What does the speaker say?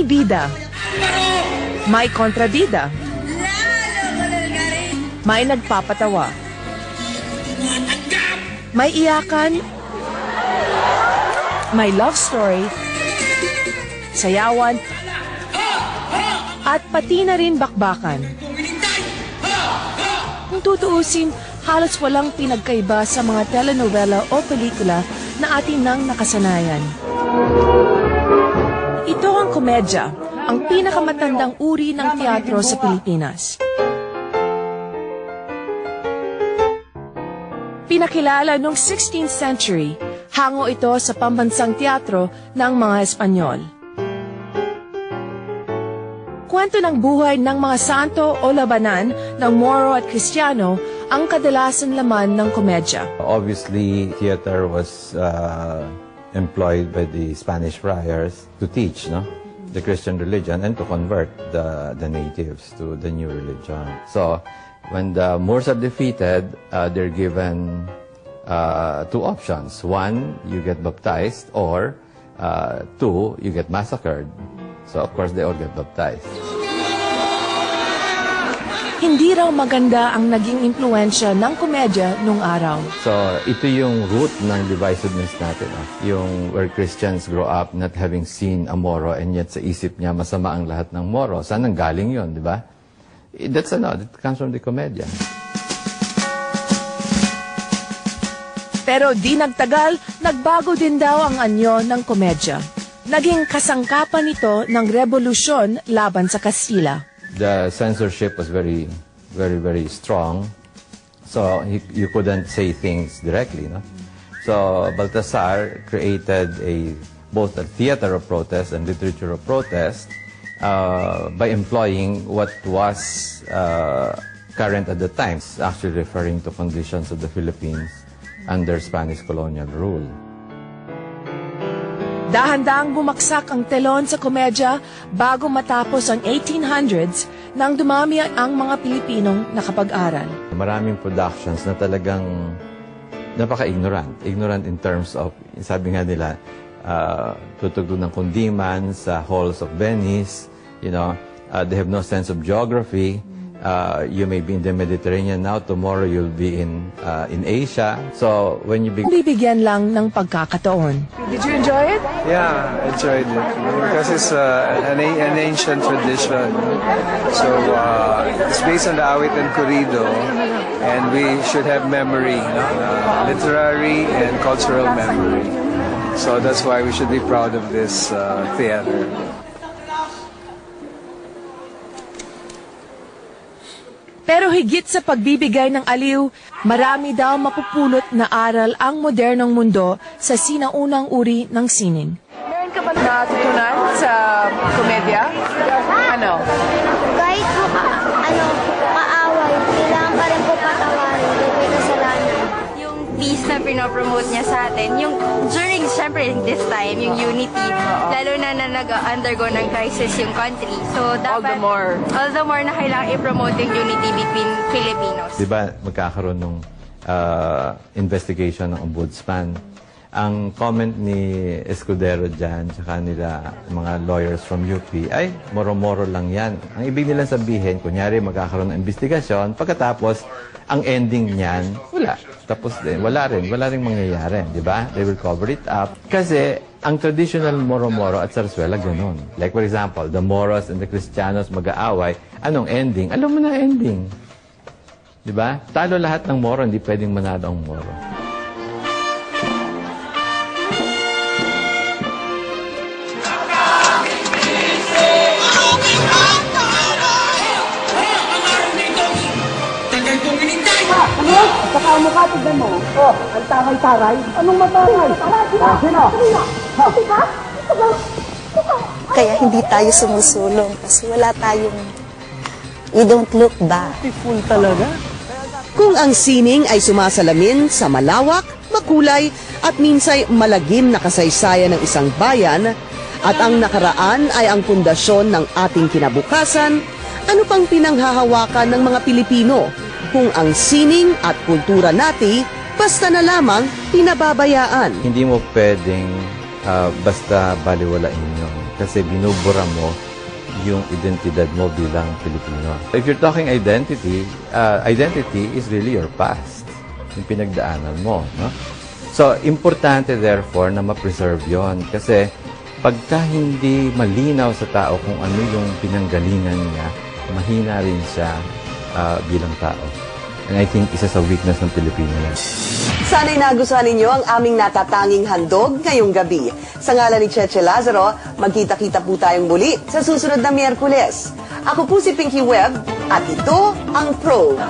May bida. May kontrabida. May nagpapatawa. May iyakan. May love story. Sayawan. At pati na rin bakbakan. Kung tutuusin, halos walang pinagkaiba sa mga telenovela o pelikula na atin nang nakasanayan. Ito ang komedya, ang pinakamatandang uri ng teatro sa Pilipinas. Pinakilala noong 16th century, hango ito sa pambansang teatro ng mga Espanyol. Kwento ng buhay ng mga santo o labanan ng Moro at Kristiyano ang kadalasan laman ng komedya. Obviously, theater was employed by the Spanish friars to teach, the Christian religion and to convert the natives to the new religion. So, when the Moors are defeated, they're given two options. One, you get baptized, or two, you get massacred. So, of course, they all get baptized. Hindi raw maganda ang naging impluensya ng komedya nung araw. So, ito yung root ng divisiveness natin. Yung where Christians grow up not having seen a Moro and yet sa isip niya masama ang lahat ng Moro. Saan ang galing yun, di ba? It comes from the komedya. Pero di nagtagal, nagbago din daw ang anyo ng komedya. Naging kasangkapan ito ng revolusyon laban sa Kastila. The censorship was very, very, very strong. So you couldn't say things directly, So Baltasar created both a theater of protest and literature of protest by employing what was current at the time, actually referring to conditions of the Philippines under Spanish colonial rule. Dahan-dahang bumaksak ang telon sa komedya bago matapos ang 1800s nang dumami ang mga Pilipinong nakapag-aral. Maraming productions na talagang napaka-ignorant. Ignorant in terms of, sabi nga nila, tutugtog ng kundiman sa halls of Venice. They have no sense of geography. You may be in the Mediterranean now, tomorrow you'll be in Asia. So when you bibigyan lang ng pagkakataon. Did you enjoy it? Yeah, I enjoyed it because it's an ancient tradition. So it's based on the awit and corrido, and we should have memory, literary and cultural memory. So that's why we should be proud of this theater. Pero higit sa pagbibigay ng aliw, marami daw mapupulot na aral ang modernong mundo sa sinaunang uri ng sining. Meron ka ba natutunan sa komedya? Ano? Kahit po kaaway, kailangan pa rin po patawarin kung may kasalanan. Yung peace na pinopromote niya sa atin, yung during, syempre, this time, yung unity, lalo na nag-undergo ng crisis yung country. So, dapat, all the more na kailangan i-promote yung unity between Filipinos. Diba, magkakaroon ng investigation ng ombudsman. Ang comment ni Escudero dyan, tsaka nila mga lawyers from UP, ay, moro-moro lang yan. Ang ibig nilang sabihin, kunyari magkakaroon ng investigasyon, pagkatapos, ang ending niyan, wala. Tapos din, wala rin mangyayari, di ba? They will cover it up. Kasi, ang traditional moro-moro at Zarzuela, ganun. Like for example, the Moros and the Cristianos mag-aaway, anong ending? Alam mo na ending. Di ba? Talo lahat ng Moro, hindi pwedeng manalo ang Moro. Saka ang mukha, tignan mo. Ang taray-taray. Anong mataray? Sino? Kaya hindi tayo sumusulong kasi we don't look back. Beautiful talaga. Kung ang sining ay sumasalamin sa malawak, makulay at minsay malagim na kasaysayan ng isang bayan at ang nakaraan ay ang pundasyon ng ating kinabukasan, ano pang pinanghahawakan ng mga Pilipino kung ang sining at kultura natin basta na lamang pinababayaan? Hindi mo pwedeng basta baliwalain yung kasi binubura mo yung identidad mo bilang Pilipino. If you're talking identity, identity is really your past, yung pinagdaanan mo. No? So, importante therefore na ma-preserve yon kasi pagka hindi malinaw sa tao kung ano yung pinanggalingan niya, mahina rin siya bilang tao. And I think isa sa weakness ng Pilipino yan. Sana'y nagustuhan ninyo ang aming natatanging handog ngayong gabi. Sa ngalan ni Cheche Lazaro, magkita-kita po tayong muli sa susunod na Miyerkules. Ako po si Pinky Webb at ito ang Probe.